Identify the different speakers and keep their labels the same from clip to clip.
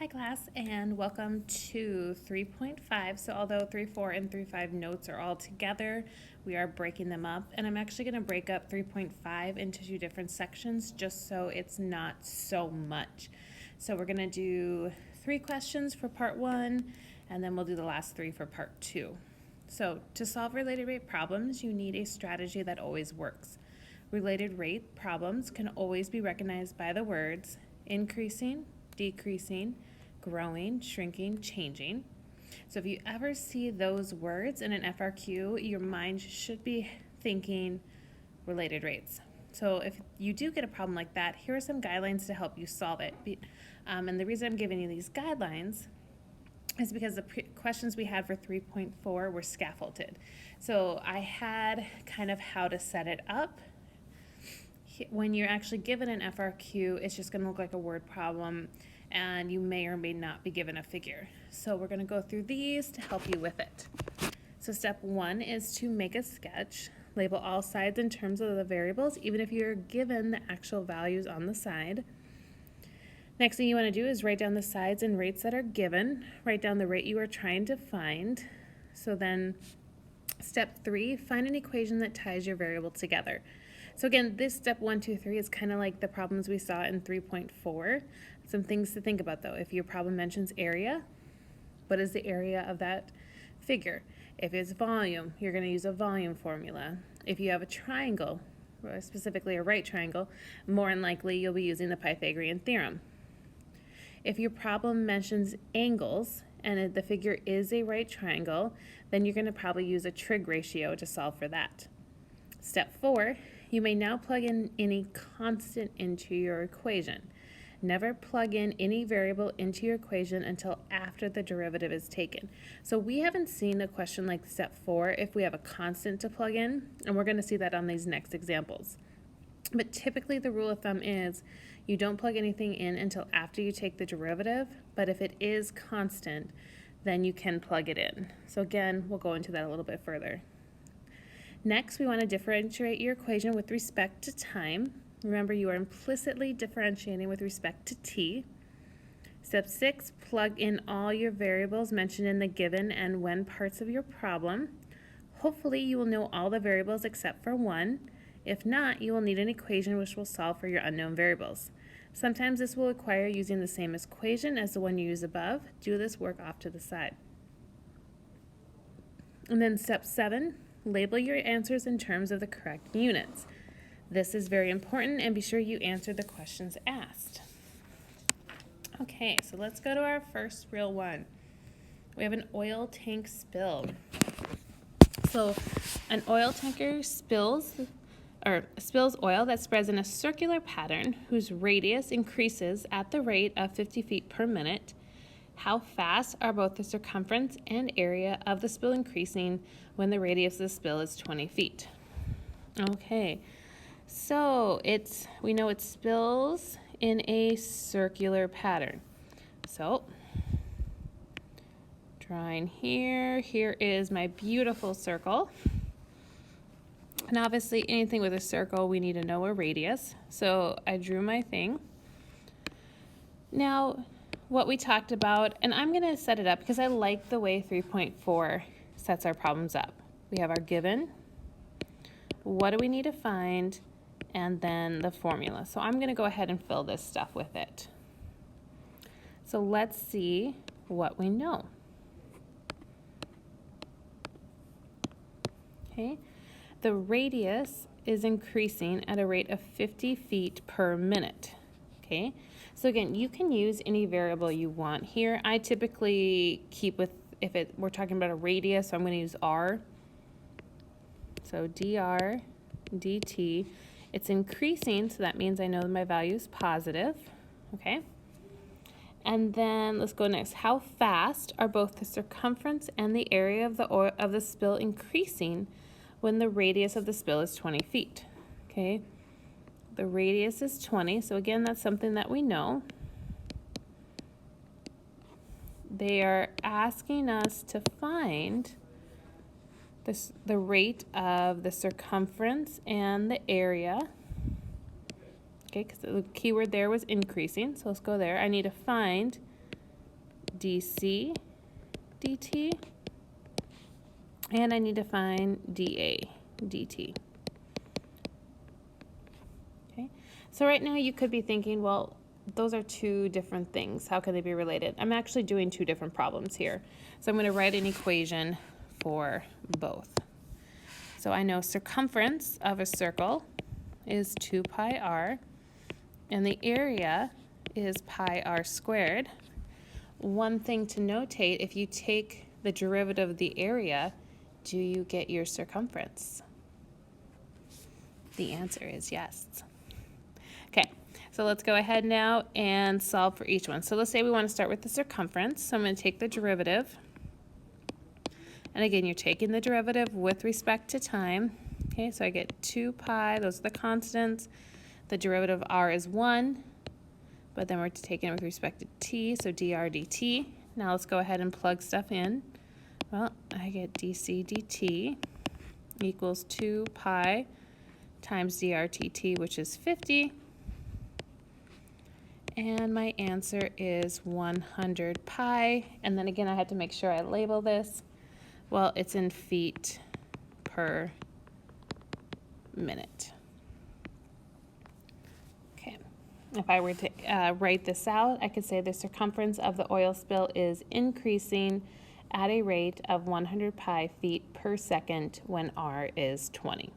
Speaker 1: Hi class, and welcome to 3.5. So although 3.4 and 3.5 notes are all together, we are breaking them up, and I'm actually going to break up 3.5 into two different sections just so it's not so much. So we're going to do 3 questions for part 1, and then we'll do the last 3 for part 2. So to solve related rate problems, you need a strategy that always works. Related rate problems can always be recognized by the words increasing, decreasing, growing, shrinking, changing. So if you ever see those words in an FRQ, your mind should be thinking related rates. So if you do get a problem like that, here are some guidelines to help you solve it. And the reason I'm giving you these guidelines is because the questions we had for 3.4 were scaffolded. So I had kind of how to set it up. When you're actually given an FRQ, it's just going to look like a word problem, and you may or may not be given a figure. So we're going to go through these to help you with it. So step 1 is to make a sketch. Label all sides in terms of the variables, even if you're given the actual values on the side. Next thing you want to do is write down the sides and rates that are given. Write down the rate you are trying to find. So then step 3, find an equation that ties your variable together. So again, this step 1, 2, 3 is kind of like the problems we saw in 3.4. Some things to think about though. If your problem mentions area, what is the area of that figure? If it's volume, you're going to use a volume formula. If you have a triangle, or specifically a right triangle, more than likely you'll be using the Pythagorean theorem. If your problem mentions angles and the figure is a right triangle, then you're going to probably use a trig ratio to solve for that. Step 4, you may now plug in any constant into your equation. Never plug in any variable into your equation until after the derivative is taken. So we haven't seen a question like step 4 if we have a constant to plug in, and we're going to see that on these next examples. But typically the rule of thumb is you don't plug anything in until after you take the derivative, but if it is constant, then you can plug it in. So again, we'll go into that a little bit further. Next, we want to differentiate your equation with respect to time. Remember, you are implicitly differentiating with respect to t. Step 6, plug in all your variables mentioned in the given and when parts of your problem. Hopefully, you will know all the variables except for one. If not, you will need an equation which will solve for your unknown variables. Sometimes this will require using the same equation as the one you use above. Do this work off to the side. And then step 7, label your answers in terms of the correct units. This is very important, and be sure you answer the questions asked. Okay, so let's go to our first real one. We have an oil tank spill. So an oil tanker spills oil that spreads in a circular pattern whose radius increases at the rate of 50 feet per minute. How fast are both the circumference and area of the spill increasing when the radius of the spill is 20 feet? Okay, so we know it spills in a circular pattern. So, drawing here is my beautiful circle. And obviously anything with a circle, we need to know a radius. So I drew my thing. Now, what we talked about, and I'm going to set it up because I like the way 3.4 sets our problems up. We have our given, what do we need to find, and then the formula. So I'm going to go ahead and fill this stuff with it. So let's see what we know. Okay, the radius is increasing at a rate of 50 feet per minute. Okay, so again, you can use any variable you want here. I typically keep with, we're talking about a radius, so I'm going to use r. So dr dt, it's increasing, so that means I know my value is positive. Okay, and then let's go next. How fast are both the circumference and the area of the spill increasing when the radius of the spill is 20 feet? Okay, the radius is 20, so again, that's something that we know. They are asking us to find the rate of the circumference and the area. Okay, because the keyword there was increasing, so let's go there. I need to find dc dt, and I need to find dA dt. Okay, so right now you could be thinking, well, those are two different things. How can they be related? I'm actually doing two different problems here. So I'm going to write an equation for both. So I know circumference of a circle is 2 pi r, and the area is pi r squared. One thing to notate, if you take the derivative of the area, do you get your circumference? The answer is yes. Okay, so let's go ahead now and solve for each one. So let's say we want to start with the circumference. So I'm going to take the derivative. And again, you're taking the derivative with respect to time. Okay, so I get 2 pi, those are the constants. The derivative of r is 1, but then we're taking it with respect to t, so dr dt. Now let's go ahead and plug stuff in. Well, I get dc dt equals 2 pi times dr dt, which is 50. And my answer is 100 pi. And then again, I had to make sure I label this. Well, it's in feet per minute. Okay, if I were to write this out, I could say the circumference of the oil spill is increasing at a rate of 100 pi feet per second when r is 20.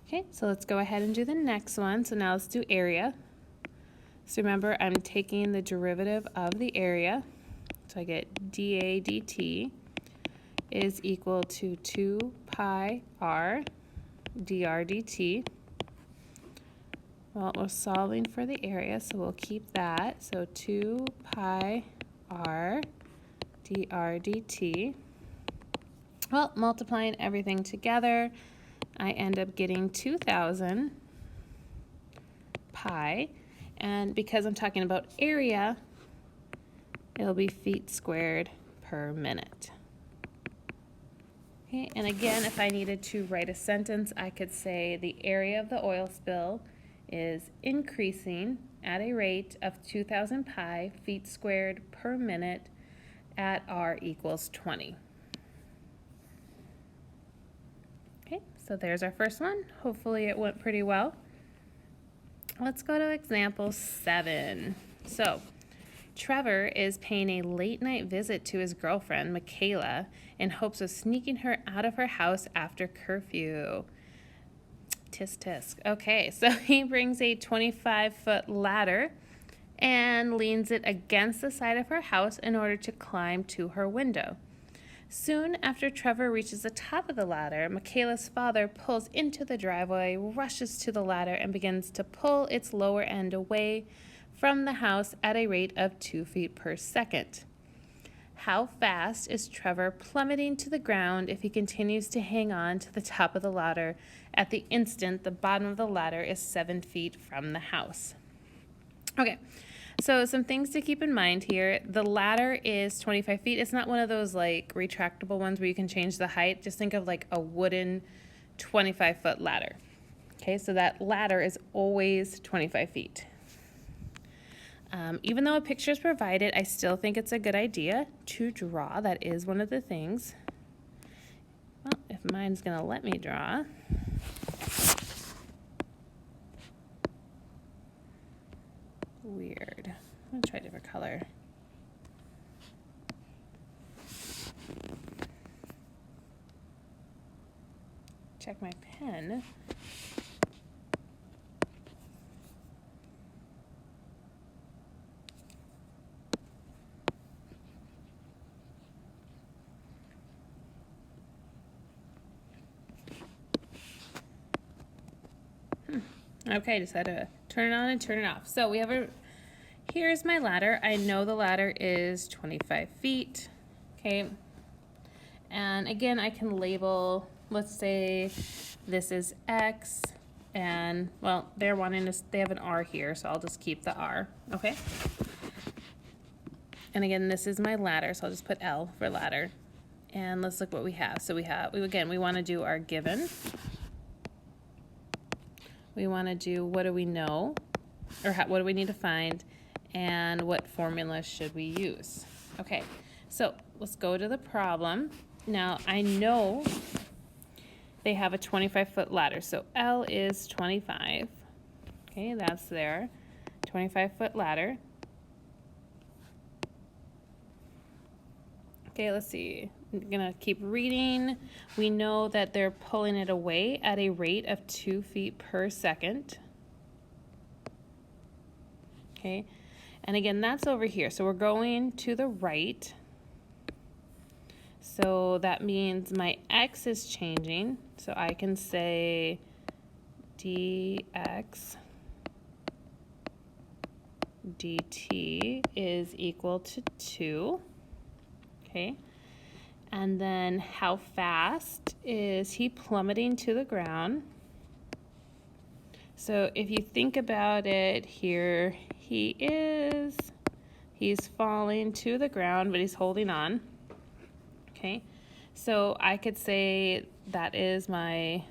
Speaker 1: Okay, so let's go ahead and do the next one. So now let's do area. So remember, I'm taking the derivative of the area. So I get dA dt is equal to 2 pi r dr dt. Well, we're solving for the area, so we'll keep that. So 2 pi r dr dt. Well, multiplying everything together, I end up getting 2,000 pi. And because I'm talking about area, it'll be feet squared per minute. Okay, and again, if I needed to write a sentence, I could say the area of the oil spill is increasing at a rate of 2,000 pi feet squared per minute at r equals 20. Okay, so there's our first one. Hopefully it went pretty well. Let's go to example 7. So, Trevor is paying a late night visit to his girlfriend, Michaela, in hopes of sneaking her out of her house after curfew. Tisk tisk. Okay, so he brings a 25-foot ladder and leans it against the side of her house in order to climb to her window. Soon after Trevor reaches the top of the ladder, Michaela's father pulls into the driveway, rushes to the ladder, and begins to pull its lower end away from the house at a rate of 2 feet per second. How fast is Trevor plummeting to the ground if he continues to hang on to the top of the ladder at the instant the bottom of the ladder is 7 feet from the house? Okay, so some things to keep in mind here. The ladder is 25 feet. It's not one of those like retractable ones where you can change the height. Just think of like a wooden 25-foot ladder. Okay, so that ladder is always 25 feet. Even though a picture is provided, I still think it's a good idea to draw. That is one of the things. Well, if mine's going to let me draw. Weird. I'm going to try a different color. Check my pen. Okay, just had to turn it on and turn it off. So we have here's my ladder. I know the ladder is 25 feet, okay? And again, I can label, let's say this is X, and well, they have an R here, so I'll just keep the R, okay? And again, this is my ladder, so I'll just put L for ladder. And let's look what we have. So we want to do our given. We want to do what do we know, or what do we need to find, And what formula should we use? Okay, so let's go to the problem. Now, I know they have a 25-foot ladder, so L is 25. Okay, that's there. 25-foot ladder. Okay, let's see. I'm gonna keep reading. We know that they're pulling it away at a rate of 2 feet per second. Okay, and again, that's over here. So we're going to the right. So that means my x is changing. So I can say dx dt is equal to 2. Okay. And then how fast is he plummeting to the ground? So if you think about it, here he's falling to the ground, but he's holding on. Okay, so I could say that is my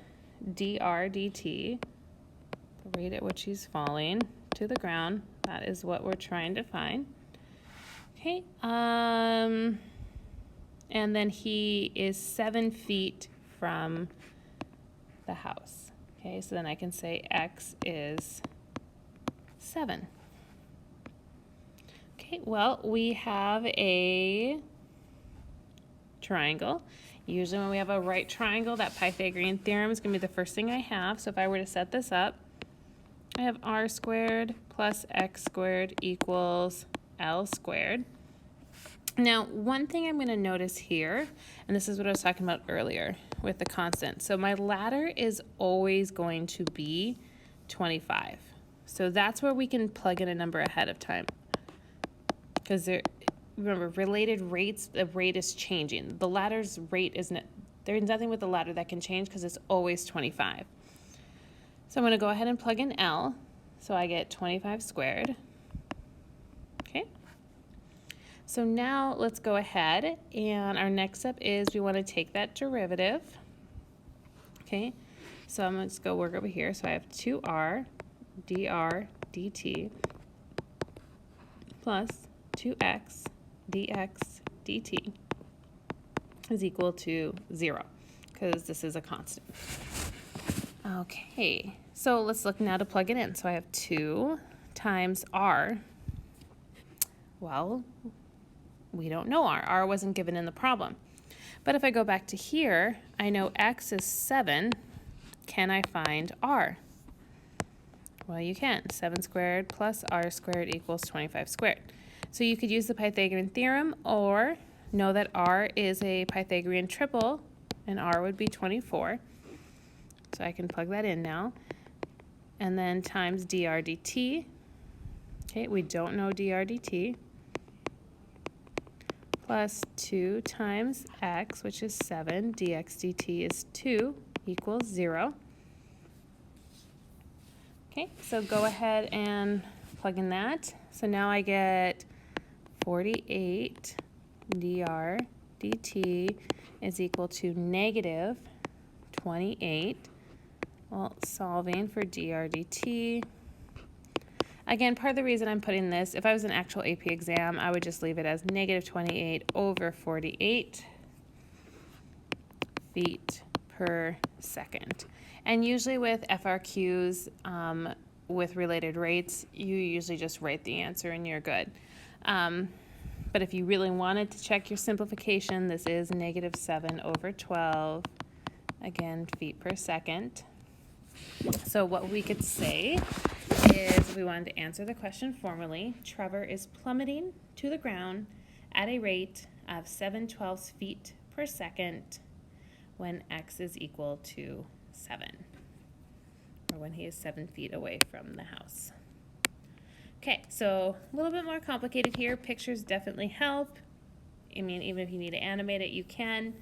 Speaker 1: dr dt, the rate at which he's falling to the ground. That is what we're trying to find. Okay, and then he is 7 feet from the house. Okay, so then I can say x is 7. Okay, well, we have a triangle. Usually when we have a right triangle, that Pythagorean theorem is going to be the first thing I have. So if I were to set this up, I have r squared plus x squared equals L squared. Now, one thing I'm going to notice here, and this is what I was talking about earlier with the constant. So my ladder is always going to be 25. So that's where we can plug in a number ahead of time. Because remember, related rates, the rate is changing. The ladder's rate isn't, there's nothing with the ladder that can change because it's always 25. So I'm going to go ahead and plug in L. So I get 25 squared. Okay. So now let's go ahead, and our next step is we want to take that derivative. Okay. So I'm going to just go work over here. So I have 2r dr dt plus 2x dx dt is equal to 0, because this is a constant. Okay, so let's look now to plug it in. So I have 2 times r. Well, we don't know r. R wasn't given in the problem. But if I go back to here, I know x is 7. Can I find r? Well, you can. 7 squared plus r squared equals 25 squared. So you could use the Pythagorean theorem or know that r is a Pythagorean triple, and r would be 24. So I can plug that in now. And then times dr dt. Okay, we don't know dr dt. Plus 2 times x, which is 7, dx dt is 2, equals 0. Okay, so go ahead and plug in that. So now I get 48 dr dt is equal to negative 28. Well, solving for dr dt. Again, part of the reason I'm putting this, if I was an actual AP exam, I would just leave it as negative 28 over 48 feet per second. And usually with FRQs, with related rates, you usually just write the answer and you're good. But if you really wanted to check your simplification, this is negative 7 over 12, again, feet per second. So what we could say is, if we wanted to answer the question formally, Trevor is plummeting to the ground at a rate of 7/12 feet per second when x is equal to 7, or when he is 7 feet away from the house. Okay, so a little bit more complicated here. Pictures definitely help. I mean, even if you need to animate it, you can.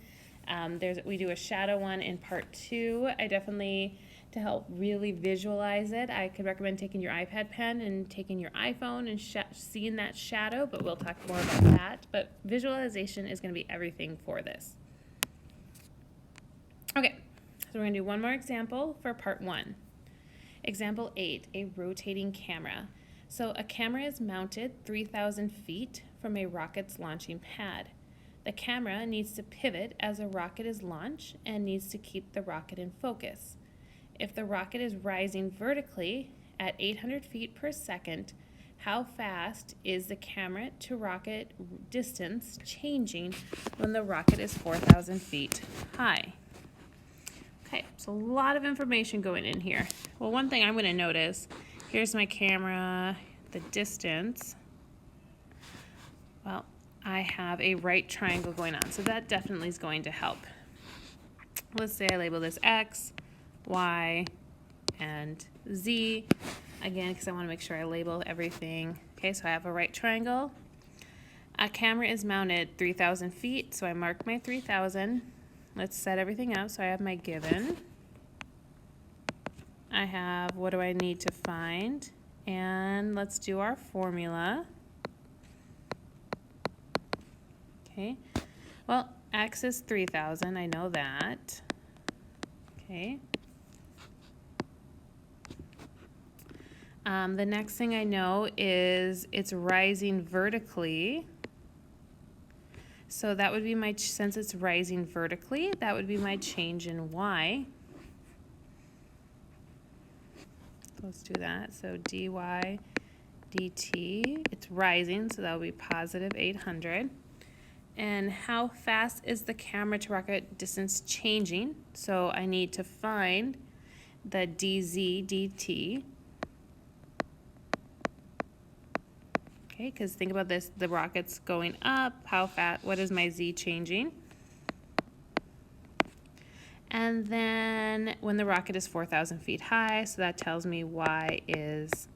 Speaker 1: We do a shadow one in part 2. I definitely, to help really visualize it, I could recommend taking your iPad pen and taking your iPhone and seeing that shadow, but we'll talk more about that. But visualization is going to be everything for this. Okay, so we're going to do one more example for part 1. Example 8, a rotating camera. So a camera is mounted 3,000 feet from a rocket's launching pad. The camera needs to pivot as a rocket is launched and needs to keep the rocket in focus. If the rocket is rising vertically at 800 feet per second, how fast is the camera to rocket distance changing when the rocket is 4,000 feet high? Okay, so a lot of information going in here. Well, one thing I'm going to notice, here's my camera, the distance. Well, I have a right triangle going on, so that definitely is going to help. Let's say I label this X, Y, and Z, again, because I want to make sure I label everything. Okay, so I have a right triangle. A camera is mounted 3,000 feet, so I mark my 3,000. Let's set everything up. So I have my given. I have what do I need to find, and let's do our formula. Okay, well, X is 3,000, I know that. Okay. The next thing I know is it's rising vertically. So that would be my, since it's rising vertically, that would be my change in Y. Let's do that. So dy dt, it's rising, so that would be positive 800. And how fast is the camera to rocket distance changing? So I need to find the dz dt. Okay, because think about this, the rocket's going up, how fast, what is my z changing? And then when the rocket is 4,000 feet high, so that tells me y is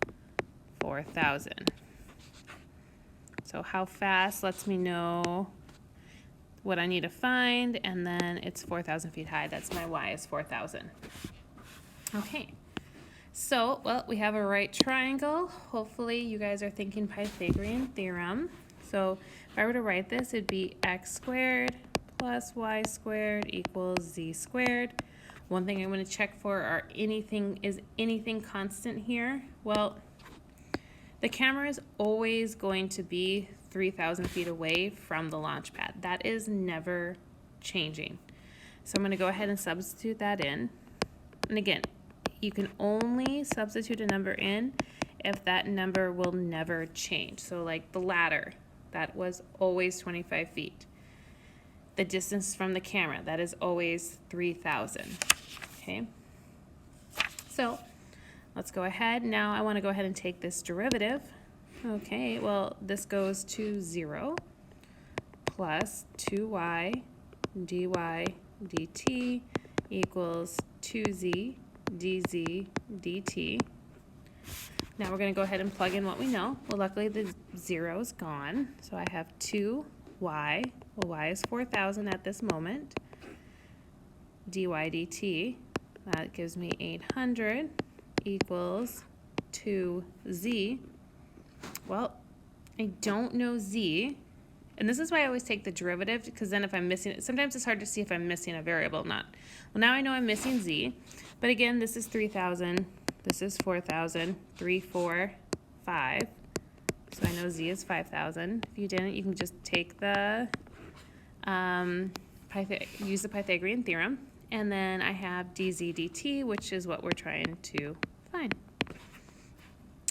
Speaker 1: 4,000. So how fast lets me know what I need to find, and then it's 4,000 feet high. That's my y is 4,000. Okay. So, well, we have a right triangle. Hopefully you guys are thinking Pythagorean theorem. So if I were to write this, it'd be x squared plus y squared equals z squared. One thing I'm going to check for is anything constant here? Well, the camera is always going to be 3,000 feet away from the launch pad. That is never changing. So I'm going to go ahead and substitute that in. And again, you can only substitute a number in if that number will never change. So like the ladder, that was always 25 feet. The distance from the camera, that is always 3,000. Okay. So let's go ahead. Now I want to go ahead and take this derivative. Okay, well, this goes to 0 plus 2y dy dt equals 2z dz dt. Now we're going to go ahead and plug in what we know. Well, luckily the 0 is gone, so I have 2y. Well, y is 4,000 at this moment. dy dt, that gives me 800 equals 2z. Well, I don't know z, and this is why I always take the derivative, because then if I'm missing it, sometimes it's hard to see if I'm missing a variable or not. Well, now I know I'm missing z, but again, this is 3,000, this is 4,000, 3, 4, 5, so I know z is 5,000. If you didn't, you can just take the, use the Pythagorean theorem, and then I have dz dt, which is what we're trying to find.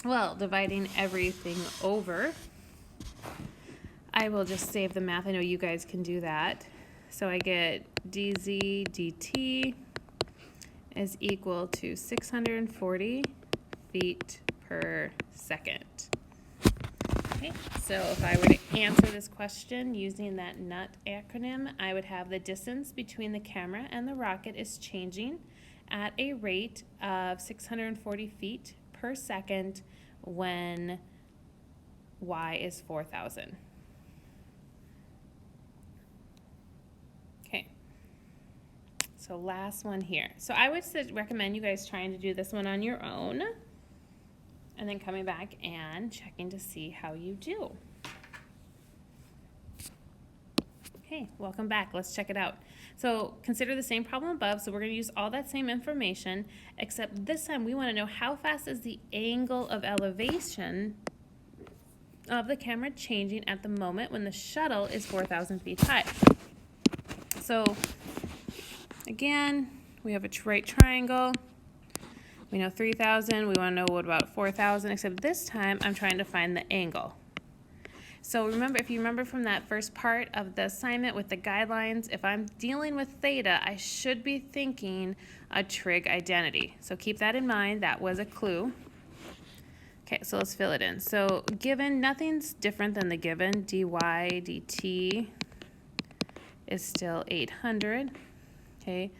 Speaker 1: Well, dividing everything over, I will just save the math. I know you guys can do that. So I get dz dt is equal to 640 feet per second. Okay, so if I were to answer this question using that NUT acronym, I would have the distance between the camera and the rocket is changing at a rate of 640 feet per second when y is 4,000. Okay, so last one here. So I would recommend you guys trying to do this one on your own and then coming back and checking to see how you do. Hey, welcome back. Let's check it out. So consider the same problem above. So we're going to use all that same information, except this time we want to know how fast is the angle of elevation of the camera changing at the moment when the shuttle is 4,000 feet high. So again, we have a right triangle. We know 3,000. We want to know what about 4,000, except this time I'm trying to find the angle. So remember, if you remember from that first part of the assignment with the guidelines, if I'm dealing with theta, I should be thinking a trig identity. So keep that in mind. That was a clue. Okay, so let's fill it in. So given, nothing's different than the given. dy dt is still 800. Okay,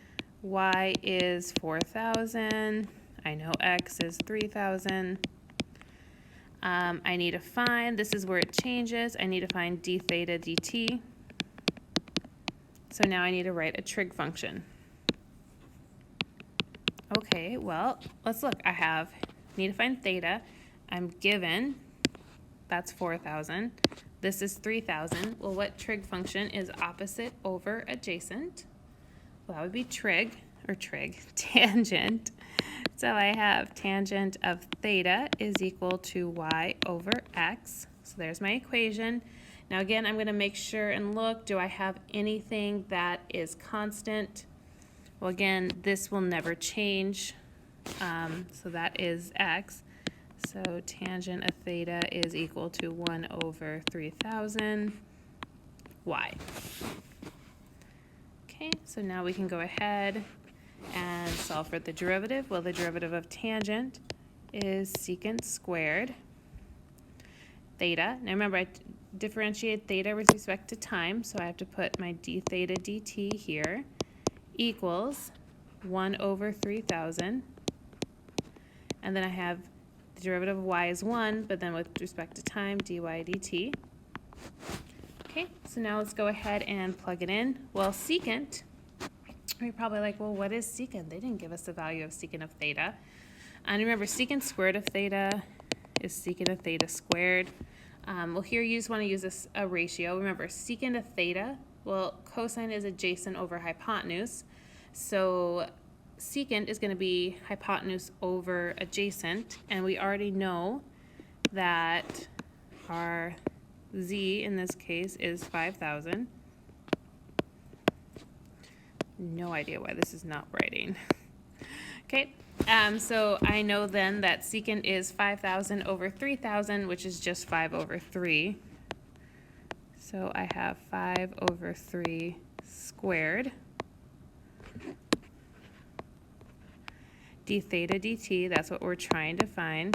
Speaker 1: y is 4,000. I know x is 3,000. I need to find, this is where it changes, I need to find d theta dt. So now I need to write a trig function. Okay, well, let's look. Need to find theta. I'm given, that's 4,000. This is 3,000. Well, what trig function is opposite over adjacent? Well, that would be tangent. So I have tangent of theta is equal to y over x. So there's my equation. Now again, I'm going to make sure and look, do I have anything that is constant? Well, again, this will never change. So that is x. So tangent of theta is equal to 1 over 3,000 y. Okay, so now we can go ahead and solve for the derivative. Well, the derivative of tangent is secant squared theta. Now remember, I differentiate theta with respect to time, so I have to put my d theta dt here equals 1 over 3,000. And then I have the derivative of y is 1, but then with respect to time, dy dt. Okay, so now let's go ahead and plug it in. Well, secant, you're probably like, well, what is secant? They didn't give us the value of secant of theta. And remember, secant squared of theta is secant of theta squared. Well, here you just want to use a ratio. Remember, secant of theta, well, cosine is adjacent over hypotenuse. So secant is going to be hypotenuse over adjacent. And we already know that our z in this case is 5,000. No idea why this is not writing. Okay, so I know then that secant is 5,000 over 3,000, which is just 5 over 3. So I have 5 over 3 squared. D theta dt, that's what we're trying to find.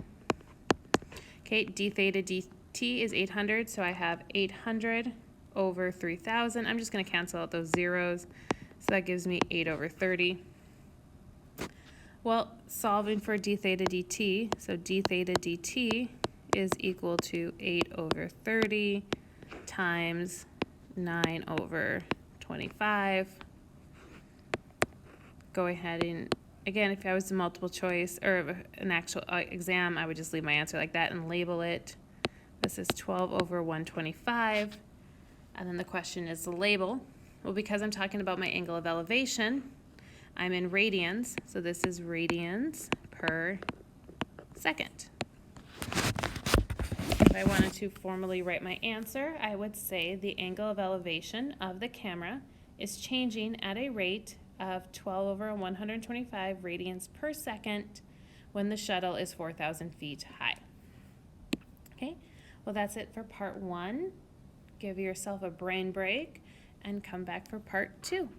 Speaker 1: Okay, d theta dt is 800, so I have 800 over 3,000. I'm just going to cancel out those zeros. So that gives me 8 over 30. Well, solving for d theta dt, so d theta dt is equal to 8 over 30 times 9 over 25. Go ahead and, again, if I was a multiple choice or an actual exam, I would just leave my answer like that and label it. This is 12 over 125. And then the question is the label. Well, because I'm talking about my angle of elevation, I'm in radians, so this is radians per second. If I wanted to formally write my answer, I would say the angle of elevation of the camera is changing at a rate of 12 over 125 radians per second when the shuttle is 4,000 feet high. Okay, well, that's it for part 1. Give yourself a brain break and come back for part 2.